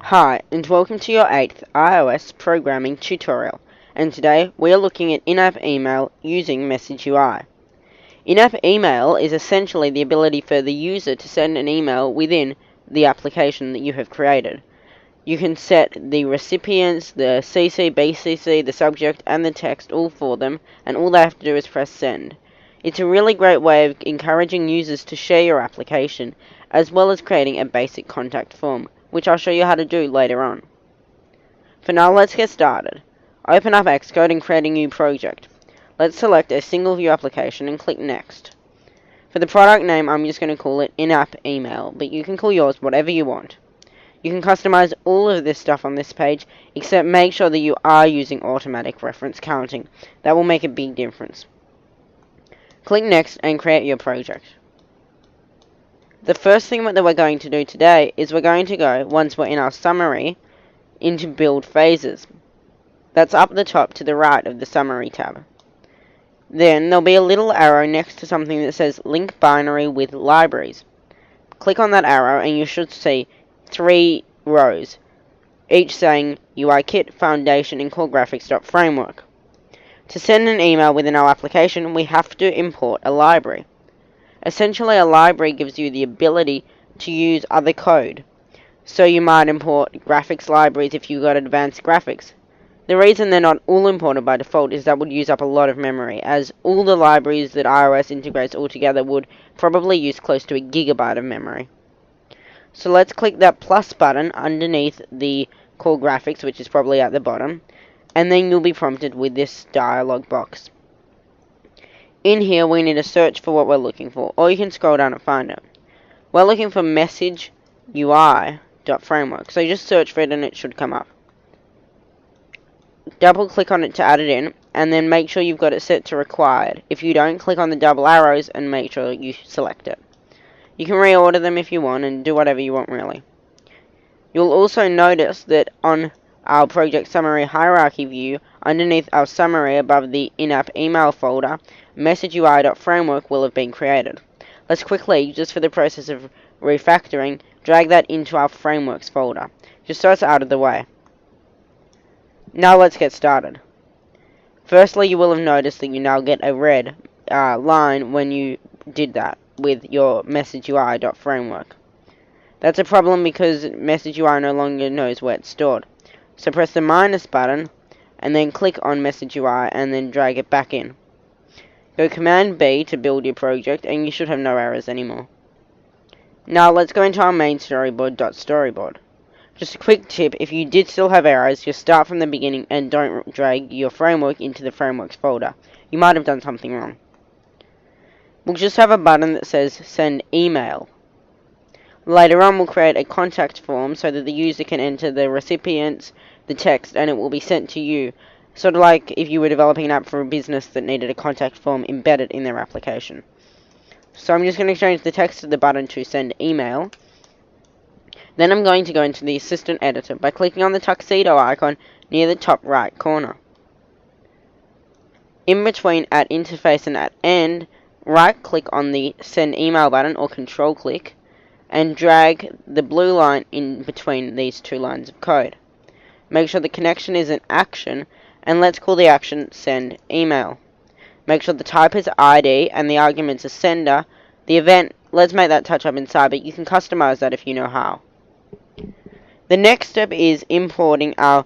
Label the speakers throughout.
Speaker 1: Hi, and welcome to your 8th iOS programming tutorial, and today we are looking at in-app email using Message UI. In-app email is essentially the ability for the user to send an email within the application that you have created. You can set the recipients, the CC, BCC, the subject, and the text all for them, and all they have to do is press send. It's a really great way of encouraging users to share your application, as well as creating a basic contact form, which I'll show you how to do later on. For now, let's get started. Open up Xcode and create a new project. Let's select a single view application and click Next. For the product name, I'm just going to call it In-App Email, but you can call yours whatever you want. You can customize all of this stuff on this page, except make sure that you are using automatic reference counting. That will make a big difference. Click Next and create your project. The first thing that we're going to do today is we're going to go, once we're in our summary, into Build Phases. That's up the top to the right of the Summary tab. Then there'll be a little arrow next to something that says Link Binary with Libraries. Click on that arrow and you should see 3 rows, each saying UIKit, Foundation, and Core Graphics.Framework. To send an email within our application, we have to import a library. Essentially, a library gives you the ability to use other code. So you might import graphics libraries if you've got advanced graphics. The reason they're not all imported by default is that would use up a lot of memory, as all the libraries that iOS integrates altogether would probably use close to a gigabyte of memory. So let's click that plus button underneath the core graphics, which is probably at the bottom, and then you'll be prompted with this dialog box. In here we need to search for what we're looking for, or you can scroll down and find it. We're looking for Message UI.Framework, so you just search for it and it should come up. Double click on it to add it in, and then make sure you've got it set to required. If you don't, click on the double arrows and make sure you select it. You can reorder them if you want and do whatever you want really. You'll also notice that on our project summary hierarchy view, underneath our summary above the in-app email folder, Message UI.Framework will have been created. Let's quickly, just for the process of refactoring, drag that into our frameworks folder, just so it's out of the way. Now let's get started. Firstly, you will have noticed that you now get a red line when you did that with your Message UI.Framework. That's a problem because Message UI no longer knows where it's stored. So press the minus button and then click on Message UI and then drag it back in. Go Command B to build your project and you should have no errors anymore. Now let's go into our main storyboard. Just a quick tip, if you did still have errors, just start from the beginning and don't drag your framework into the frameworks folder. You might have done something wrong. We'll just have a button that says Send Email. Later on we'll create a contact form so that the user can enter the recipients, the text, and it will be sent to you. Sort of like if you were developing an app for a business that needed a contact form embedded in their application. So I'm just going to change the text of the button to Send Email. Then I'm going to go into the Assistant Editor by clicking on the tuxedo icon near the top right corner. In between at Interface and at End, right click on the Send Email button or Control click and drag the blue line in between these two lines of code. Make sure the connection is an action and let's call the action Send Email. Make sure the type is ID and the arguments are sender. The event, let's make that touch up inside, but you can customize that if you know how. The next step is importing our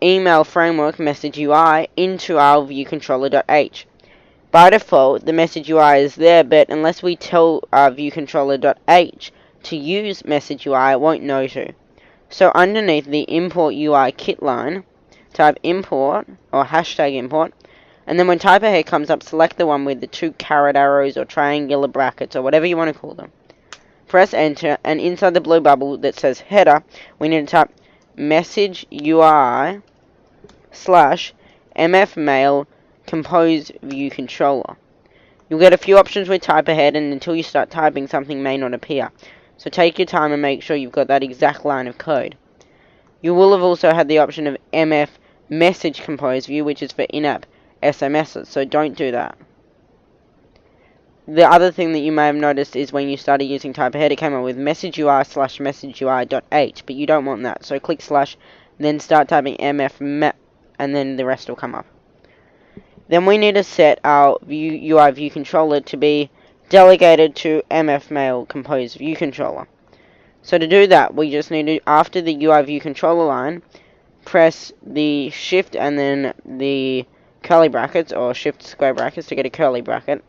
Speaker 1: email framework Message UI into our ViewController.h. By default, the Message UI is there, but unless we tell our ViewController.h to use Message UI, it won't know to. So underneath the Import UI Kit line, type import or hashtag import, and then when type ahead comes up, select the one with the 2 caret arrows or triangular brackets or whatever you want to call them. Press enter, and inside the blue bubble that says header, we need to type Message UI / MFMailComposeViewController. You'll get a few options with type ahead, and until you start typing, something may not appear. So take your time and make sure you've got that exact line of code. You will have also had the option of MFMessageComposeView, which is for in-app SMSs, so don't do that. the other thing that you may have noticed is when you started using type ahead, it came up with messageui/messageui.8, but you don't want that. So click slash, then start typing MFMail, and then the rest will come up. Then we need to set our UI view controller to be delegated to MFMailComposeViewController. So to do that, we just need to, after the UI view controller line, press the shift and then the curly brackets, or shift square brackets to get a curly bracket.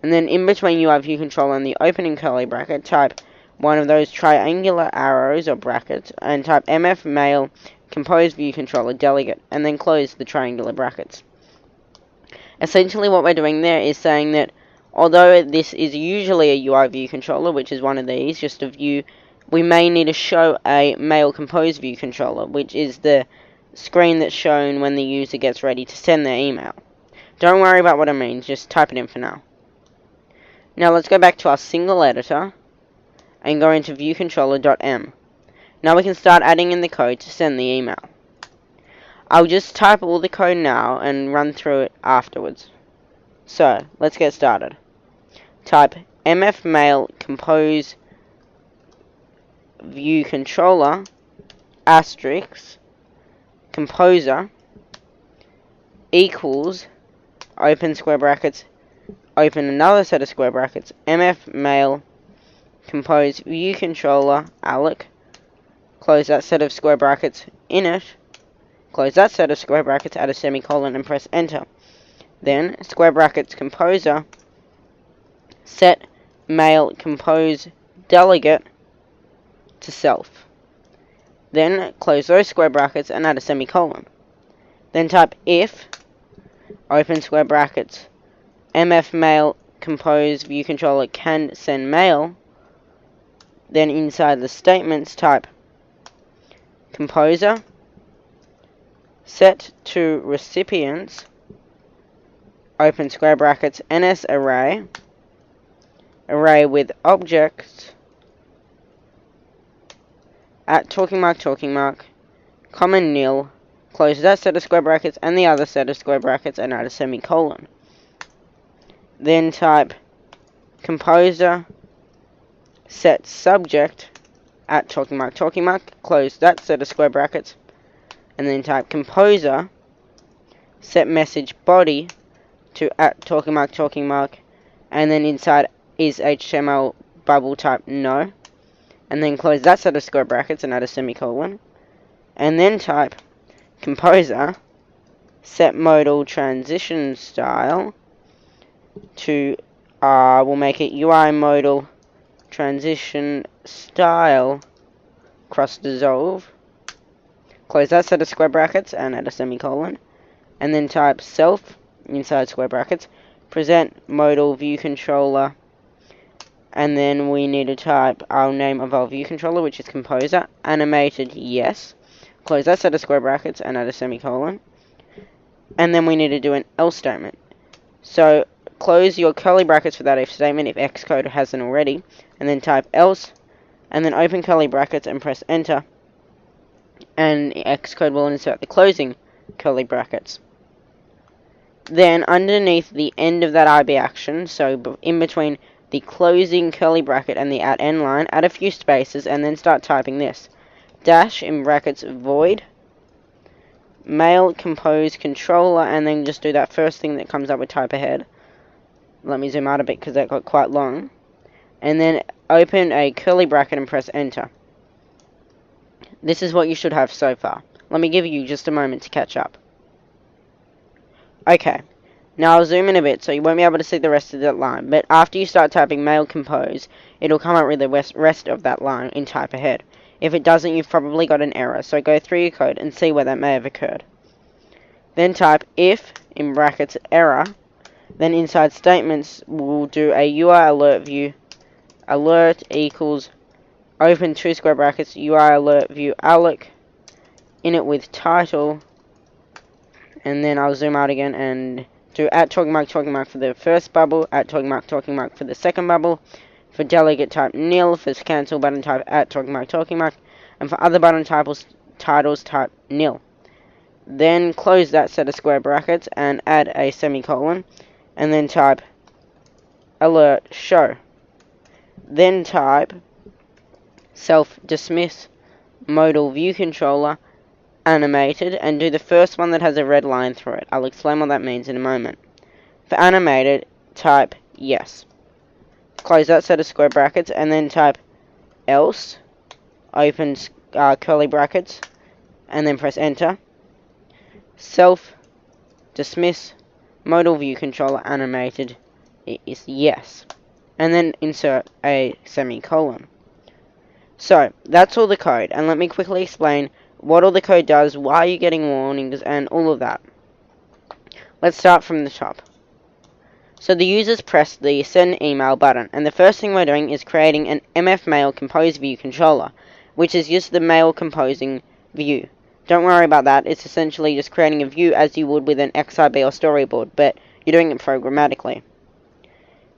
Speaker 1: And then in between UI view controller and the opening curly bracket, type one of those triangular arrows or brackets and type MFMailComposeViewController delegate, and then close the triangular brackets. Essentially what we're doing there is saying that although this is usually a UI view controller, which is one of these, just a view, we may need to show a MailComposeViewController, which is the screen that's shown when the user gets ready to send their email. Don't worry about what it means, just type it in for now. Now let's go back to our single editor and go into viewcontroller.m. Now we can start adding in the code to send the email. I'll just type all the code now and run through it afterwards. So, let's get started. Type MFMailComposeViewController asterisk composer equals open square brackets, open another set of square brackets, MFMailComposeViewController alloc, close that set of square brackets, init, close that set of square brackets, add a semicolon and press enter. Then square brackets composer set mail compose delegate to self. Then close those square brackets and add a semicolon. Then type if open square brackets MFMailComposeViewController can send mail. Then inside the statements type composer set to recipients open square brackets ns array with objects at talking mark comma nil, close that set of square brackets and the other set of square brackets and add a semicolon. Then type composer set subject at talking mark, close that set of square brackets, and then type composer set message body to at talking mark, and then inside is HTML bubble type no, and then close that set of square brackets and add a semicolon, and then type composer set modal transition style to we'll make it UI modal transition style cross dissolve, close that set of square brackets and add a semicolon, and then type self inside square brackets present modal view controller, and then we need to type our name of our view controller, which is composer animated yes, close that set of square brackets and add a semicolon, and then we need to do an else statement. So close your curly brackets for that if statement if Xcode hasn't already, and then type else, and then open curly brackets and press enter, and Xcode will insert the closing curly brackets. Then underneath the end of that IB action, so in between the closing curly bracket and the at end line, add a few spaces and then start typing this. Dash in brackets void mail compose controller, and then just do that first thing that comes up with type ahead. Let me zoom out a bit because that got quite long. And then open a curly bracket and press enter. This is what you should have so far. Let me give you just a moment to catch up. Okay, now I'll zoom in a bit so you won't be able to see the rest of that line, but after you start typing mail compose, it'll come up with the rest of that line in type ahead. If it doesn't, you've probably got an error, so go through your code and see where that may have occurred. Then type if in brackets error, then inside statements we'll do a UI alert view alert equals open two square brackets UI alert view alloc init with title, and then I'll zoom out again and do at talking mark for the first bubble, at talking mark for the second bubble, for delegate type nil, for cancel button type at talking mark, and for other button titles type nil. Then close that set of square brackets and add a semicolon, and then type alert show. Then type self-dismiss modal view controller animated and do the first one that has a red line through it. I'll explain what that means in a moment. For animated, type yes. Close that set of square brackets and then type else, open curly brackets, and then press enter. Self-dismiss modal view controller animated is yes. And then insert a semicolon. So, that's all the code, and let me quickly explain what all the code does, why you're getting warnings, and all of that. Let's start from the top. So the users press the send email button, and the first thing we're doing is creating an MFMailComposeViewController, which is just the mail composing view. Don't worry about that, it's essentially just creating a view as you would with an XIB or storyboard, but you're doing it programmatically.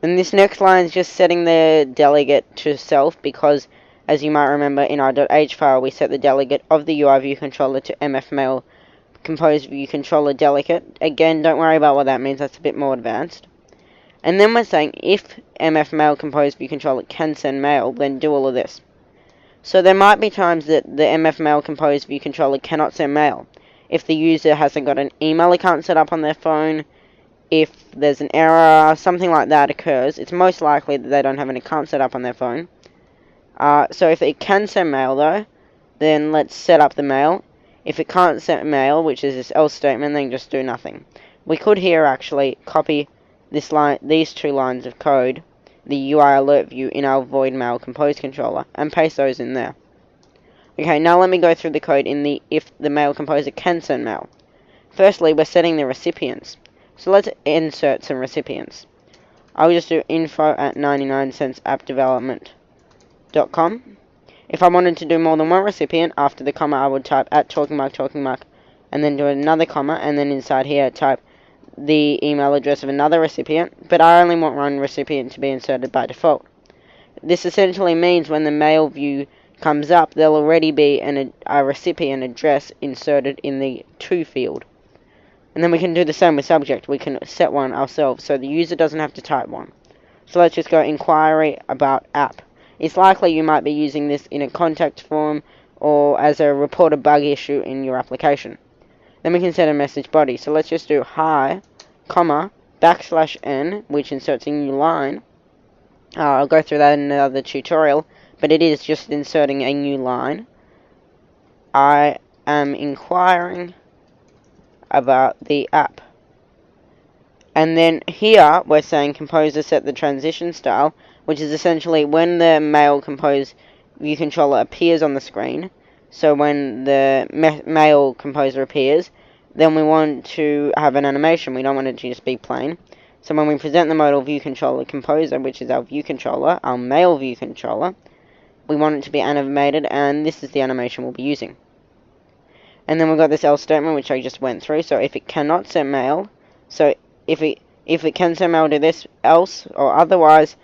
Speaker 1: Then this next line is just setting the delegate to self, because as you might remember in our .h file we set the delegate of the UI view controller to MFMailComposeViewController delegate. Again, don't worry about what that means, that's a bit more advanced. And then we're saying if MFMailComposeViewController can send mail, then do all of this. So there might be times that the MFMailComposeViewController cannot send mail. If the user hasn't got an email account set up on their phone, if there's an error, something like that occurs, it's most likely that they don't have an account set up on their phone. So if it can send mail though, then let's set up the mail. If it can't send mail, which is this else statement, then just do nothing. We could here actually copy these two lines of code, the UI alert view in our void mail compose controller, and paste those in there. Okay, now let me go through the code in the if the mail composer can send mail. Firstly, we're setting the recipients. So let's insert some recipients. I'll just do info@99centsappdevelopment.com. If I wanted to do more than one recipient, after the comma I would type @talking mark, and then do another comma, and then inside here type the email address of another recipient, but I only want one recipient to be inserted by default. This essentially means when the mail view comes up, there'll already be a recipient address inserted in the to field. And then we can do the same with subject. We can set one ourselves, so the user doesn't have to type one. So let's just go inquiry about app. It's likely you might be using this in a contact form or as a report a bug issue in your application. Then we can set a message body. So let's just do hi, comma, \n, which inserts a new line. I'll go through that in another tutorial, but it is just inserting a new line. I am inquiring about the app. And then here we're saying composer set the transition style, which is essentially when the mail compose view controller appears on the screen. So when the mail composer appears, then we want to have an animation. We don't want it to just be plain. So when we present the modal view controller composer, which is our view controller, our mail view controller, we want it to be animated, and this is the animation we'll be using. And then we've got this else statement, which I just went through. So if it cannot send mail, so if it can send mail, do this, else, or otherwise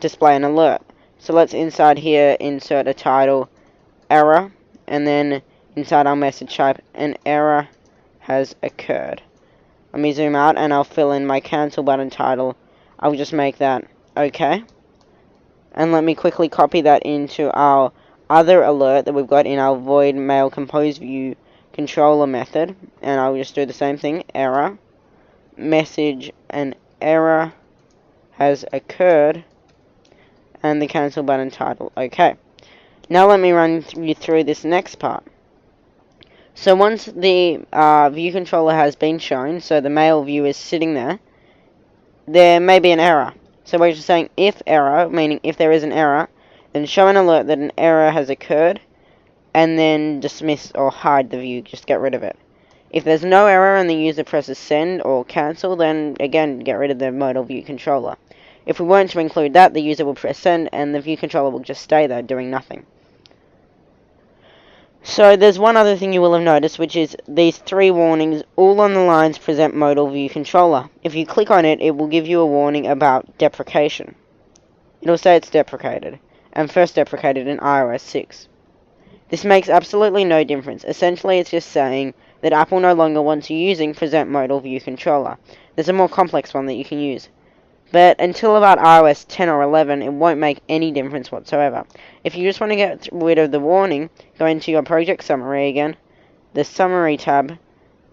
Speaker 1: display an alert. So let's inside here insert a title, error, and then inside our message type, an error has occurred. Let me zoom out and I'll fill in my cancel button title. I'll just make that okay. And let me quickly copy that into our other alert that we've got in our void mail compose view controller method, and I'll just do the same thing, error, message, an error has occurred, and the cancel button title. Okay, now let me run you through this next part. So once the view controller has been shown, so the mail view is sitting there, there may be an error. So we're just saying if error, meaning if there is an error, then show an alert that an error has occurred, and then dismiss or hide the view, just get rid of it. If there's no error and the user presses send or cancel, then again get rid of the modal view controller. If we weren't to include that, the user will press send and the view controller will just stay there doing nothing. So there's one other thing you will have noticed, which is these three warnings all on the lines present modal view controller. If you click on it, it will give you a warning about deprecation. It'll say it's deprecated, and first deprecated in iOS 6. This makes absolutely no difference. Essentially, it's just saying that Apple no longer wants you using present modal view controller. There's a more complex one that you can use. But until about iOS 10 or 11, it won't make any difference whatsoever. If you just want to get rid of the warning, go into your project summary again, the summary tab,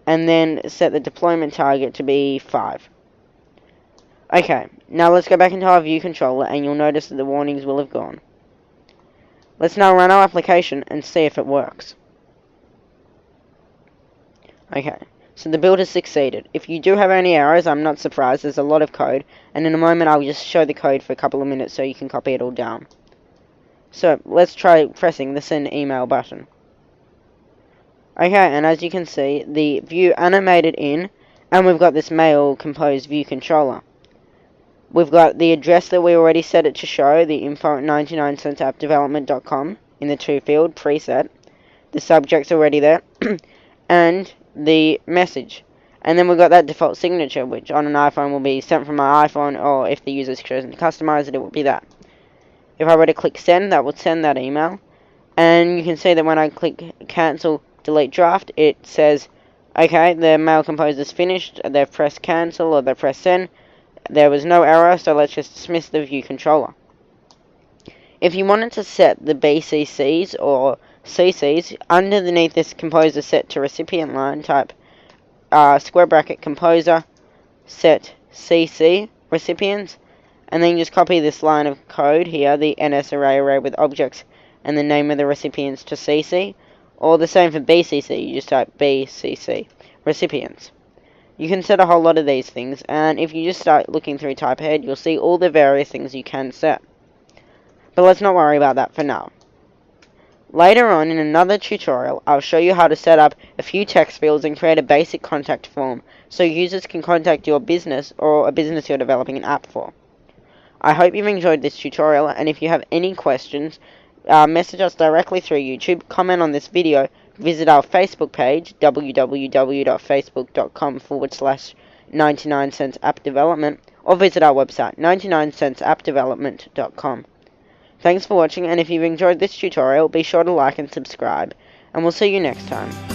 Speaker 1: and then set the deployment target to be 5. Okay, now let's go back into our view controller, and you'll notice that the warnings will have gone. Let's now run our application and see if it works. Okay, so the build has succeeded. If you do have any errors, I'm not surprised. There's a lot of code, and in a moment I'll just show the code for a couple of minutes so you can copy it all down. So let's try pressing the send email button. Okay, and as you can see, the view animated in, and we've got this MailComposeViewController. We've got the address that we already set it to show, the info at 99centsappdevelopment.com in the to field preset. The subject's already there, and the message. And then we've got that default signature, which on an iPhone will be sent from my iPhone, or if the user's chosen to customize it, it will be that. If I were to click send, that would send that email. And you can see that when I click cancel, delete draft, it says, okay, the mail composer's finished, they've pressed cancel, or they've pressed send. There was no error, so let's just dismiss the view controller. If you wanted to set the BCCs or CCs, underneath this composer set to recipient line, type square bracket composer set CC recipients, and then just copy this line of code here, the NS array with objects and the name of the recipients to CC, or the same for BCC, you just type BCC recipients. You can set a whole lot of these things, and if you just start looking through type ahead, you'll see all the various things you can set. But let's not worry about that for now. Later on in another tutorial, I'll show you how to set up a few text fields and create a basic contact form so users can contact your business or a business you're developing an app for. I hope you've enjoyed this tutorial, and if you have any questions, message us directly through YouTube, comment on this video, visit our Facebook page, www.facebook.com/99centsappdevelopment, or visit our website, 99centsappdevelopment.com. Thanks for watching, and if you've enjoyed this tutorial, be sure to like and subscribe, and we'll see you next time.